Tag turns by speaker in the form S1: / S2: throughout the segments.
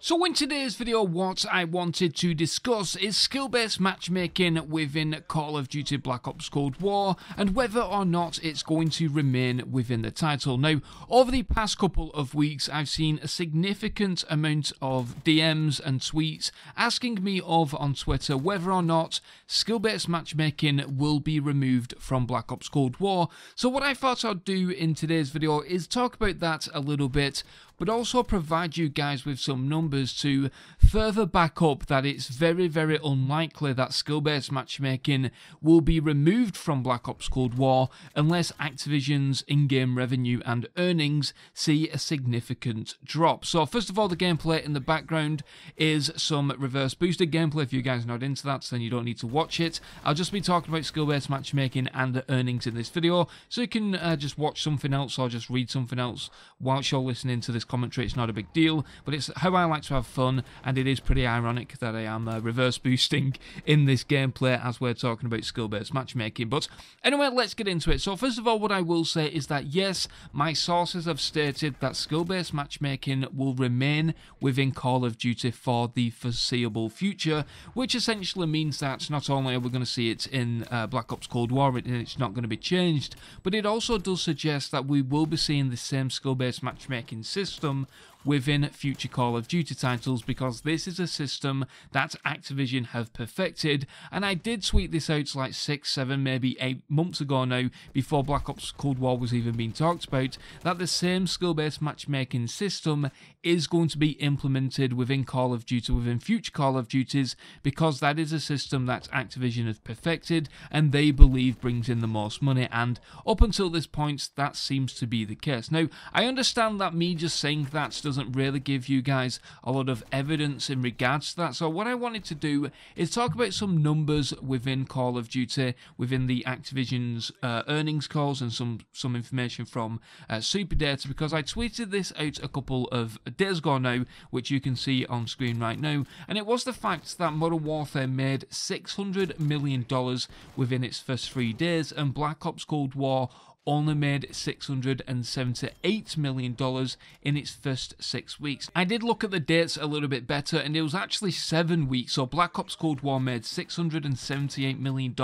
S1: So in today's video, what I wanted to discuss is skill-based matchmaking within Call of Duty Black Ops Cold War and whether or not it's going to remain within the title. Now, over the past couple of weeks, I've seen a significant amount of DMs and tweets asking me over on Twitter whether or not skill-based matchmaking will be removed from Black Ops Cold War. So what I thought I'd do in today's video is talk about that a little bit, but also provide you guys with some numbers to further back up that it's very, very unlikely that skill-based matchmaking will be removed from Black Ops Cold War unless Activision's in-game revenue and earnings see a significant drop. So first of all, the gameplay in the background is some reverse boosted gameplay. If you guys are not into that, then you don't need to watch it. I'll just be talking about skill-based matchmaking and the earnings in this video, so you can just watch something else or just read something else whilst you're listening to this commentary. It's not a big deal, but it's how I like to have fun, and it is pretty ironic that I am reverse boosting in this gameplay as we're talking about skill-based matchmaking. But anyway, let's get into it. So first of all, what I will say is that yes, my sources have stated that skill-based matchmaking will remain within Call of Duty for the foreseeable future, which essentially means that not only are we going to see it in Black Ops Cold War and it's not going to be changed, but it also does suggest that we will be seeing the same skill-based matchmaking system within future Call of Duty titles, because this is a system that Activision have perfected. And I did tweet this out like 6, 7, maybe 8 months ago now, before Black Ops Cold War was even being talked about, that the same skill-based matchmaking system is going to be implemented within Call of Duty, within future Call of Duties, because that is a system that Activision have perfected and they believe brings in the most money, and up until this point that seems to be the case. Now, I understand that me just saying that doesn't really give you guys a lot of evidence in regards to that, so what I wanted to do is talk about some numbers within Call of Duty, within the Activision's earnings calls, and some information from Super Data, because I tweeted this out a couple of days ago now, which you can see on screen right now, and it was the fact that Modern Warfare made $600 million within its first 3 days, and Black Ops Cold War only made $678 million in its first 6 weeks. I did look at the dates a little bit better, and it was actually 7 weeks, so Black Ops Cold War made $678 million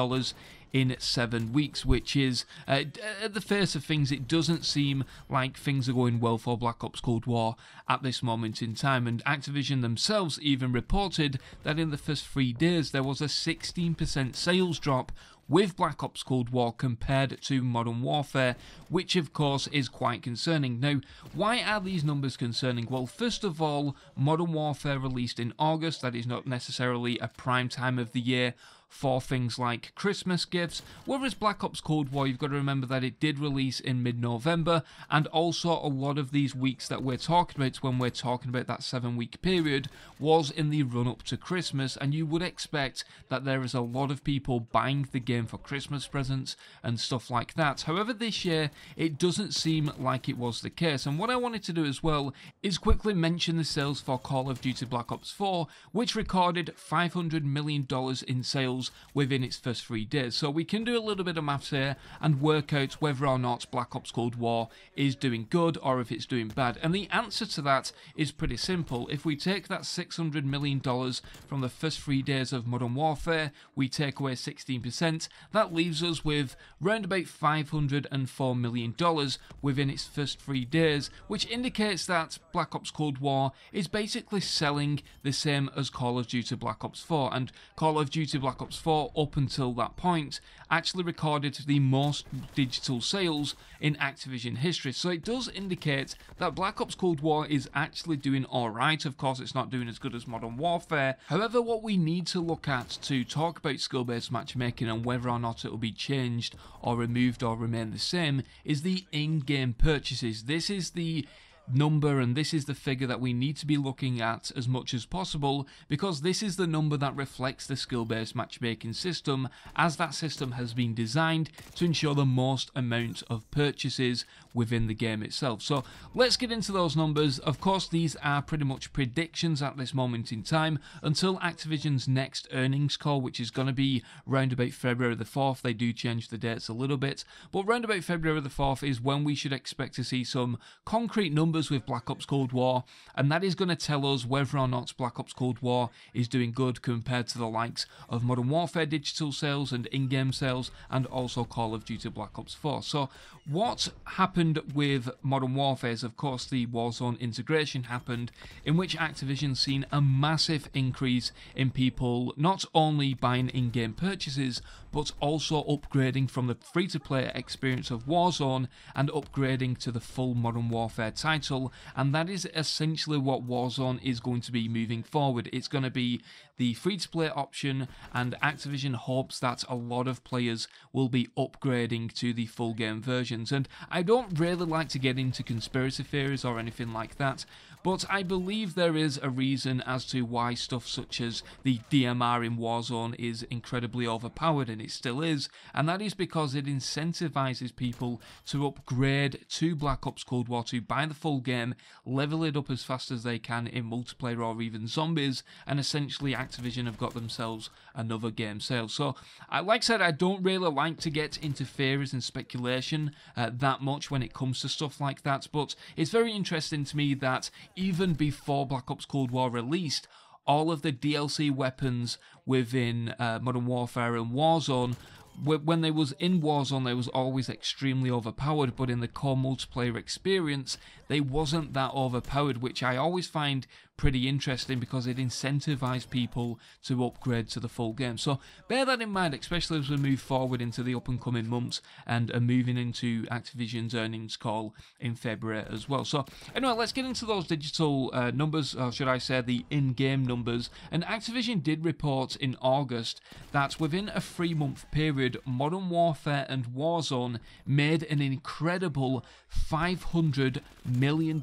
S1: in 7 weeks, which is, at the face of things, it doesn't seem like things are going well for Black Ops Cold War at this moment in time, and Activision themselves even reported that in the first 3 days there was a 16% sales drop with Black Ops Cold War compared to Modern Warfare, which of course is quite concerning. Now, why are these numbers concerning? Well, first of all, Modern Warfare released in August. That is not necessarily a prime time of the year for things like Christmas gifts, whereas Black Ops Cold War, you've got to remember that it did release in mid-November, and also a lot of these weeks that we're talking about when we're talking about that 7-week period was in the run-up to Christmas, and you would expect that there is a lot of people buying the game for Christmas presents and stuff like that. However, this year it doesn't seem like it was the case, and what I wanted to do as well is quickly mention the sales for Call of Duty Black Ops 4, which recorded $500 million in sales within its first 3 days. So we can do a little bit of maths here and work out whether or not Black Ops Cold War is doing good or if it's doing bad. And the answer to that is pretty simple. If we take that $600 million from the first 3 days of Modern Warfare, we take away 16%, that leaves us with round about $504 million within its first 3 days, which indicates that Black Ops Cold War is basically selling the same as Call of Duty Black Ops 4, and Call of Duty Black Ops 4 up until that point actually recorded the most digital sales in Activision history. So it does indicate that Black Ops Cold War is actually doing alright. Of course, it's not doing as good as Modern Warfare. However, what we need to look at to talk about skill-based matchmaking and whether or not it will be changed or removed or remain the same is the in-game purchases. This is the number, and this is the figure that we need to be looking at as much as possible, because this is the number that reflects the skill-based matchmaking system, as that system has been designed to ensure the most amount of purchases within the game itself. So let's get into those numbers. Of course, these are pretty much predictions at this moment in time until Activision's next earnings call, which is going to be round about February the 4th. They do change the dates a little bit, but round about February the 4th is when we should expect to see some concrete numbers numbers with Black Ops Cold War, and that is going to tell us whether or not Black Ops Cold War is doing good compared to the likes of Modern Warfare digital sales and in-game sales, and also Call of Duty Black Ops 4. So what happened with Modern Warfare is, of course, the Warzone integration happened, in which Activision seen a massive increase in people not only buying in-game purchases, but also upgrading from the free-to-play experience of Warzone and upgrading to the full Modern Warfare title, and that is essentially what Warzone is going to be moving forward. It's going to be the free-to-play option, and Activision hopes that a lot of players will be upgrading to the full game versions. And I don't really like to get into conspiracy theories or anything like that, but I believe there is a reason as to why stuff such as the DMR in Warzone is incredibly overpowered, and it still is, and that is because it incentivizes people to upgrade to Black Ops Cold War, to buy the full game, level it up as fast as they can in multiplayer or even zombies, and essentially Activision have got themselves another game sale. So, like I said, I don't really like to get into theories and speculation that much when it comes to stuff like that, but it's very interesting to me that even before Black Ops Cold War released, all of the DLC weapons within Modern Warfare and Warzone, when they was in Warzone, they was always extremely overpowered, but in the core multiplayer experience, they wasn't that overpowered, which I always find pretty interesting because it incentivized people to upgrade to the full game. So bear that in mind, especially as we move forward into the up and coming months and are moving into Activision's earnings call in February as well. So anyway, let's get into those digital numbers, or should I say the in-game numbers. And Activision did report in August that within a 3-month period, Modern Warfare and Warzone made an incredible $500 million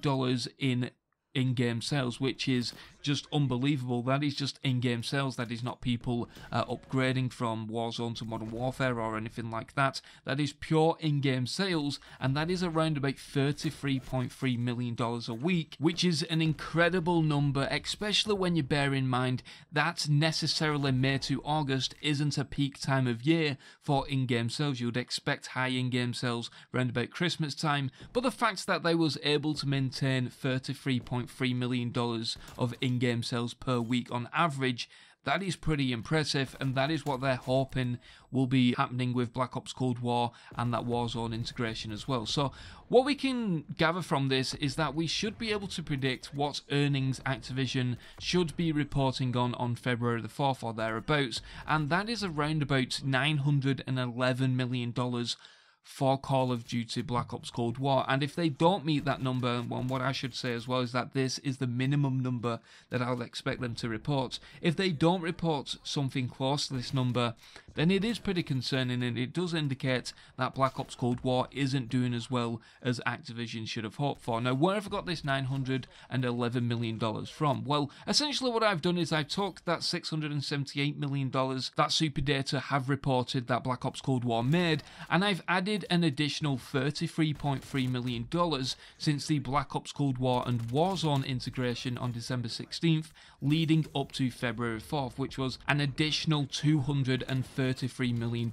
S1: in-game sales, which is just unbelievable. That is just in-game sales. That is not people upgrading from Warzone to Modern Warfare or anything like that. That is pure in-game sales, and that is around about $33.3 million a week, which is an incredible number, especially when you bear in mind that necessarily May to August isn't a peak time of year for in-game sales. You would expect high in-game sales around about Christmas time, but the fact that they was able to maintain $33.3 million of in-game sales per week on average, that is pretty impressive, and that is what they're hoping will be happening with Black Ops Cold War and that Warzone integration as well. So what we can gather from this is that we should be able to predict what earnings Activision should be reporting on February the 4th or thereabouts, and that is around about $911 million for Call of Duty Black Ops Cold War. And if they don't meet that number, well, what I should say as well is that this is the minimum number that I'll expect them to report. If they don't report something close to this number, then it is pretty concerning, and it does indicate that Black Ops Cold War isn't doing as well as Activision should have hoped for. Now, where have I got this $911 million from? Well, essentially what I've done is I took that $678 million that Super Data have reported that Black Ops Cold War made, and I've added an additional $33.3 million since the Black Ops Cold War and Warzone integration on December 16th, leading up to February 4th, which was an additional $233 million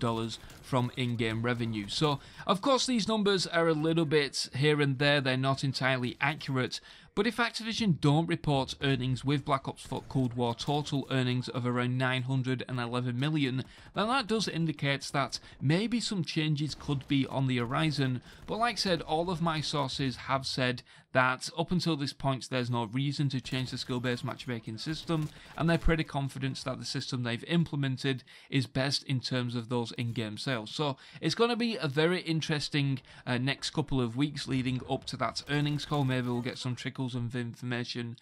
S1: from in-game revenue. So, of course, these numbers are a little bit here and there, they're not entirely accurate, but if Activision don't report earnings with Black Ops Cold War total earnings of around $911 million, then that does indicate that maybe some changes could be on the horizon. But like I said, all of my sources have said that up until this point there's no reason to change the skill-based matchmaking system, and they're pretty confident that the system they've implemented is best in terms of those in-game sales. So it's going to be a very interesting next couple of weeks leading up to that earnings call. Maybe we'll get some trickles of information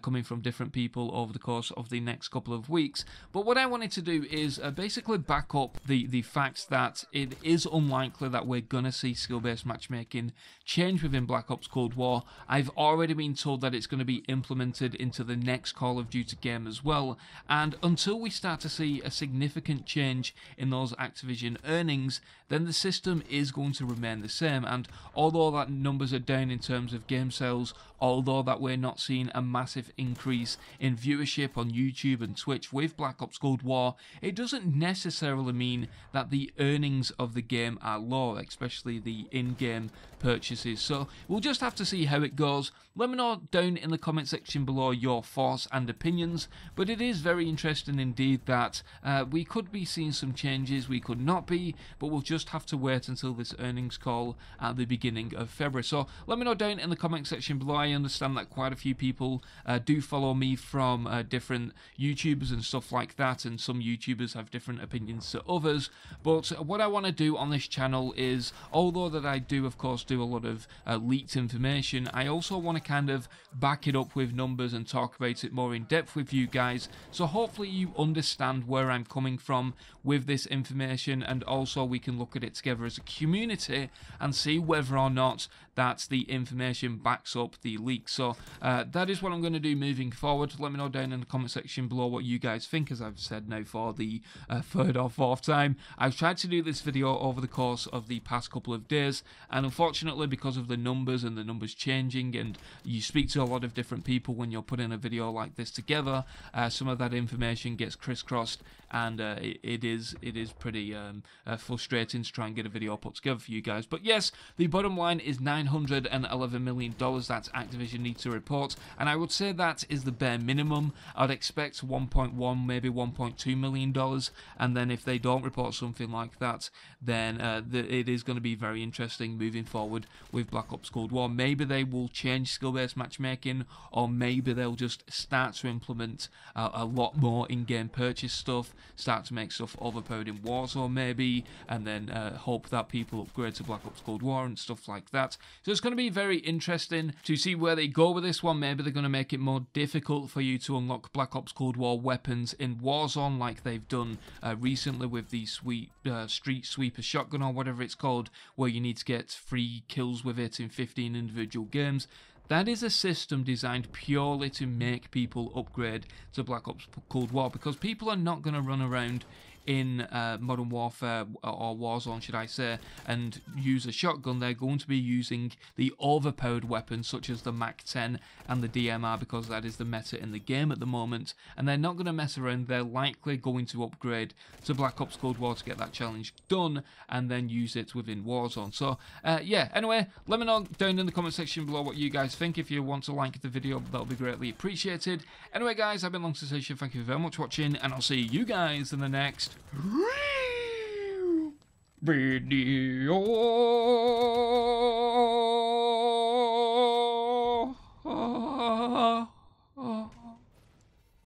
S1: coming from different people over the course of the next couple of weeks. But what I wanted to do is basically back up the fact that it is unlikely that we're going to see skill-based matchmaking change within Black Ops Cold War. I've already been told that it's going to be implemented into the next Call of Duty game as well, and until we start to see a significant change in those Activision earnings, then the system is going to remain the same. And although that numbers are down in terms of game sales although that we're not seeing a massive increase in viewership on YouTube and Twitch with Black Ops Cold War, it doesn't necessarily mean that the earnings of the game are low, especially the in-game purchases. So we'll just have to see how it goes. Let me know down in the comment section below your thoughts and opinions, but it is very interesting indeed that we could be seeing some changes, we could not be, but we'll just have to wait until this earnings call at the beginning of February. So let me know down in the comment section below. I understand that quite a few people do follow me from different YouTubers and stuff like that, and some YouTubers have different opinions to others, but what I want to do on this channel is, although that I do of course do a lot of leaked information, I also want to kind of back it up with numbers and talk about it more in depth with you guys, so hopefully you understand where I'm coming from with this information, and also we can look at it together as a community and see whether or not that the information backs up the leak. So that is what I'm going to do moving forward. Let me know down in the comment section below what you guys think, as I've said now for the third or fourth time. I've tried to do this video over the course of the past couple of days, and unfortunately because of the numbers and the numbers changing, and you speak to a lot of different people when you're putting a video like this together, some of that information gets crisscrossed, and it is pretty frustrating to try and get a video put together for you guys. But yes, the bottom line is $911 million that Activision needs to report, and I would say that is the bare minimum. I'd expect 1.1, maybe 1.2 million dollars, and then if they don't report something like that, then it is going to be very interesting moving forward with Black Ops Cold War. Maybe they will change skill-based matchmaking, or maybe they'll just start to implement a lot more in-game purchase stuff, start to make stuff overpowered in Warzone maybe, and then hope that people upgrade to Black Ops Cold War and stuff like that. So it's going to be very interesting to see where they go with this one. Maybe they're going to make it more difficult for you to unlock Black Ops Cold War weapons in Warzone, like they've done recently with the Street Sweeper shotgun or whatever it's called, where you need to get 3 kills with it in 15 individual games. That is a system designed purely to make people upgrade to Black Ops Cold War, because people are not going to run around in Modern Warfare, or Warzone should I say, and use a shotgun. They're going to be using the overpowered weapons such as the MAC-10 and the DMR, because that is the meta in the game at the moment, and they're not going to mess around. They're likely going to upgrade to Black Ops Cold War to get that challenge done and then use it within Warzone. So yeah, anyway, let me know down in the comment section below what you guys think. If you want to like the video, that'll be greatly appreciated. Anyway guys, I've been Long Sensation, thank you very much for watching, and I'll see you guys in the next video.